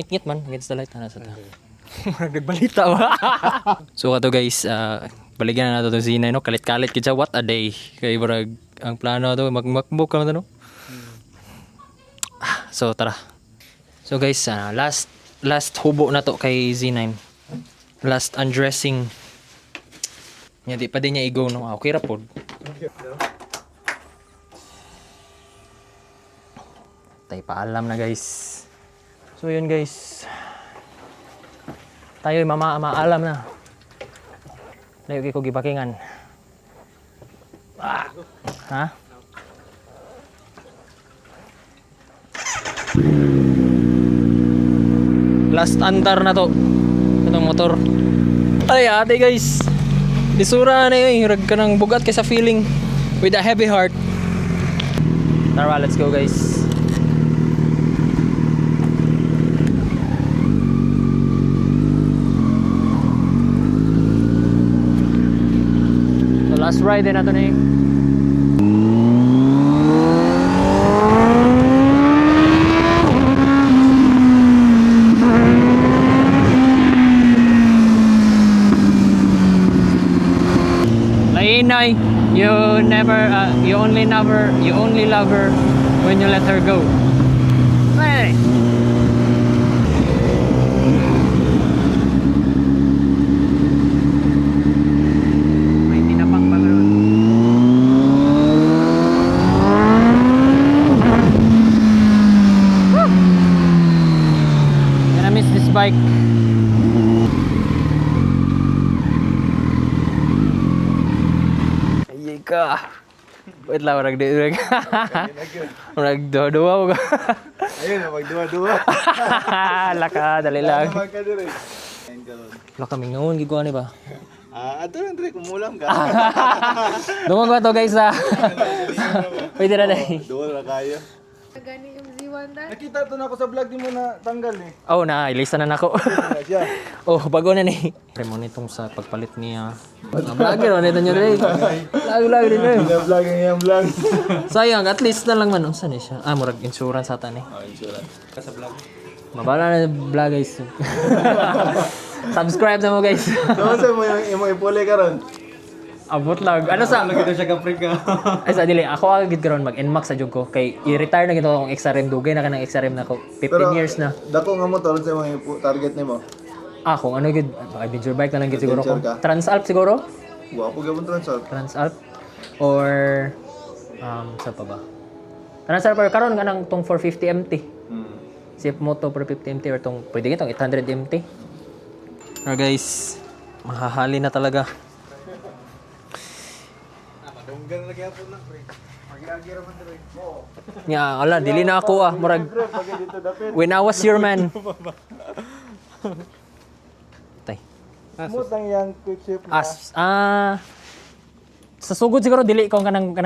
Ngit-ngit man against the light na sa ta. Nagbalita ba? So ato guys, baligyan na nato tong Z9 no, kalit-kalit kita what a day. Kay murag ang plano to magmakbok ka man no. So tara. So guys, last hubo na to kay Z9. Last undressing. Nya di pa din niya i-go no. Okay ra pod. Tay paalam na guys. So yun guys. Tayo'y maalam na. Layo ko gibakingan. Ha? Last andar na to. Itong motor. Ay ate guys. Disura na yun. Hirag ka ng bugat kaysa feeling. With a heavy heart. Tara, let's go guys. Last ride din nato ni. Lainay, you only love her when you let her go. Hey. Bike. Ayy ka. Wait lang, nagdurag. Nagduwa-duwa ko. Ayun, magduwa-duwa. Laka, dali lang. Laka, mingaon, giguan ni ba? Ato lang, Dre, kumulam ka. Dumang ba to guys ha? Pwede na dahil. Duwal na kayo. Gani yung Z1 Nakita to na ako sa vlog di mo na tanggal eh. Oh, na-ilista na nako. Siya. Oh, bago na ni. Premo nitong sa pagpalit niya. Vlogger, ano nito nyo rin? Lag din eh. Vlog yung vlog. Sayang, at least na lang man. Saan eh siya? Murag insurance ata ni. Insurance. Sa vlog. Mabala na vlog guys. Subscribe na mo guys. So, sa mo yung ipuli ka ron? Abot lang. Ano sa? Lagi siya kaprika. Ay sa dili, ako agad gid mag NMAX sa jud ko kay i-retire na gito akong XRM dugay na kanang XRM na ko 15 years na. Dako nga motor sa mga target nimo. Kung ano gid, adventure bike na lang gid siguro ko. Adventure ka? Transalp siguro? Guwapo gyud transfer. Transalp or sa pa ba? Transalp or karon kanang tong 450 MT. Sip Moto 450 MT or tong pwede gitong 800 MT. Guys, mahahali na talaga. Dunggan lagi ako na, pre. Mag-agi ra man dire. Oo. Nya, ala dili na ako murag when I was your man. Tay. Smooth ang yang quick shift na. Sa sugod siguro dili ko kanang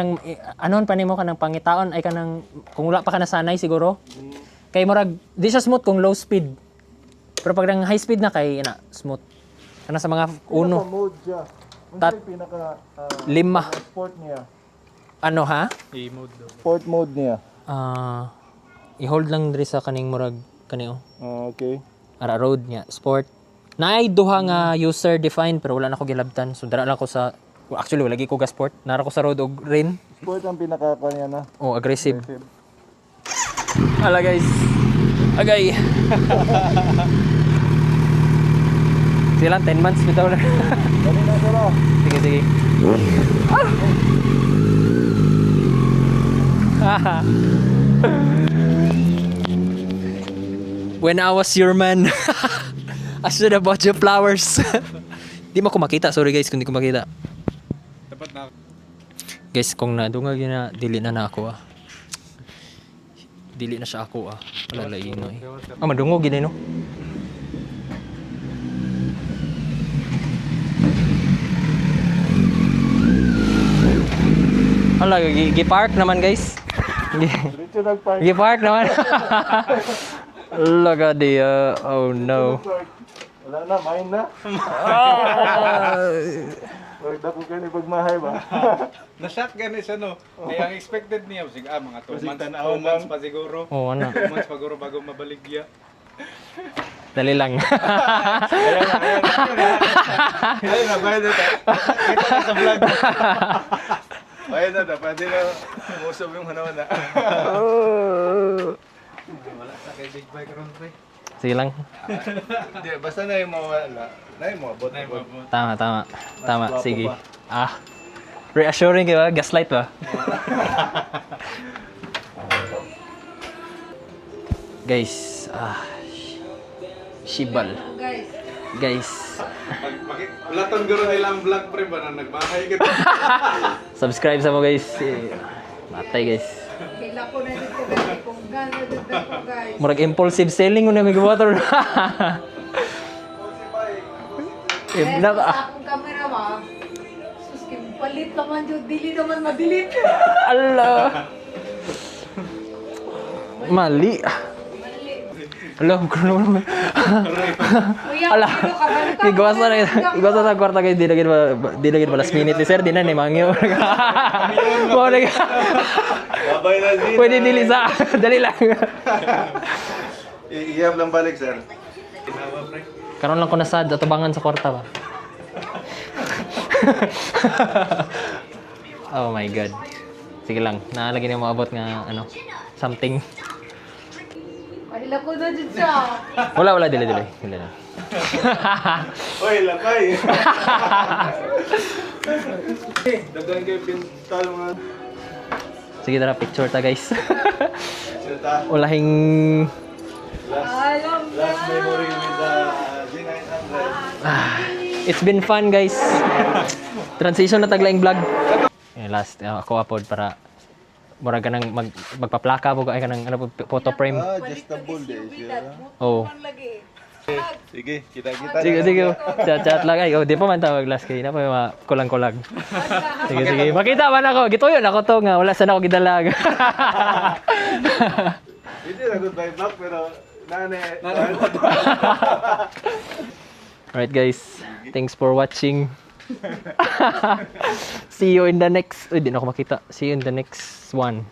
anon pa nimo kanang pangitaon ay kanang kung wala pa ka nasanay siguro. Kay murag di siya smooth kung low speed. Pero pag nang high speed na kay smooth. Kana sa mga uno. Mode siya. Tat- pinaka Lima. sport niya. Ano ha? Sport mode niya. I-hold lang diri sa kaning murag kanio. Okay. Ara road niya, sport. Naay duha nga user defined pero wala na ko gilabtan. So dara lang ko sa actually wala gi ko ga sport. Nara ko sa road og rain. Sport ang pinaka kanya na. Oh, aggressive. Hala guys. Agay. Sila 10 months bitaw na. Dali na sila. Sige. When I was your man, I should have bought you flowers. Di mo ko makita. Sorry guys kung di ko makita. Dapat na. Guys, kung nadungag yun na, dili na ako Dili na siya ako Malalaino eh. Madungog yun eh no? Hala, gi-park naman guys. Dito nag-park. Gi-park naman. Look at the, oh no. Wala na, main na. Huwag na po kayo pagmahay ba? Na-shotgun is ano. Ay, ang expected niya, mga 2 Kasi months, tanaw 2 months lang. pa siguro. Oh, ano. 2 months pa siguro bago mabaligya. Dali lang. Ayun na, bayad na tayo. Kita ka sa vlog. Bayad na tayo, pwede na umusap yung hanawan na. Wala sa kay Big Bike ron, pre. Sige lang. Hindi, basta na yung mawala. Na yung mabot. Tama. Sige. Reassuring ka ba? Gaslight ba? Guys, shibal. Guys, Laton garo nilang vlog, pre, ba na nagbahay ka. Subscribe sa mo guys. Matay guys. kila ko na dito guys. Kung gano'n dito ko guys. Murag impulsive selling una may water. Kaya sa akong camera ba, sus, palit naman yun. Dili naman madilit. Allah. Mali. Alam ko naman. Ala. Igwasa na kwarta guys, di lagi ba last minute ni sir, di na ni mangyo. Wow, Babay na din. pwede dili sa, dali lang. Iyam lang balik, sir. Karon lang ko nasad, atubangan sa kwarta ba? Oh my god. Sige lang, naalagay na maabot nga, ano, something. Pahila ko na dyan siya. Wala, dili lang. Oy, lakay. Dagan kayo pintal mga. Sige tara, picture ta guys. Sita. Ulahing Alam na. Last memory with the Z900. it's been fun guys. Transition na taglaing vlog. Last ako upload para mura ka nang magpaplaka po ay ka ng ano, photo frame. Just a bull day siya. Oh. Lagi. Sige, kita. Sige. Chat lang ay. Oh, di pa man tawag last kay na pa kulang-kulang. Sige. Makita man ako. Gituyo na ako to nga wala sana ako gidalag. Hindi na good by back pero nane. Alright guys, thanks for watching. See you in the next. Uy, di na ako makita. See you in the next one.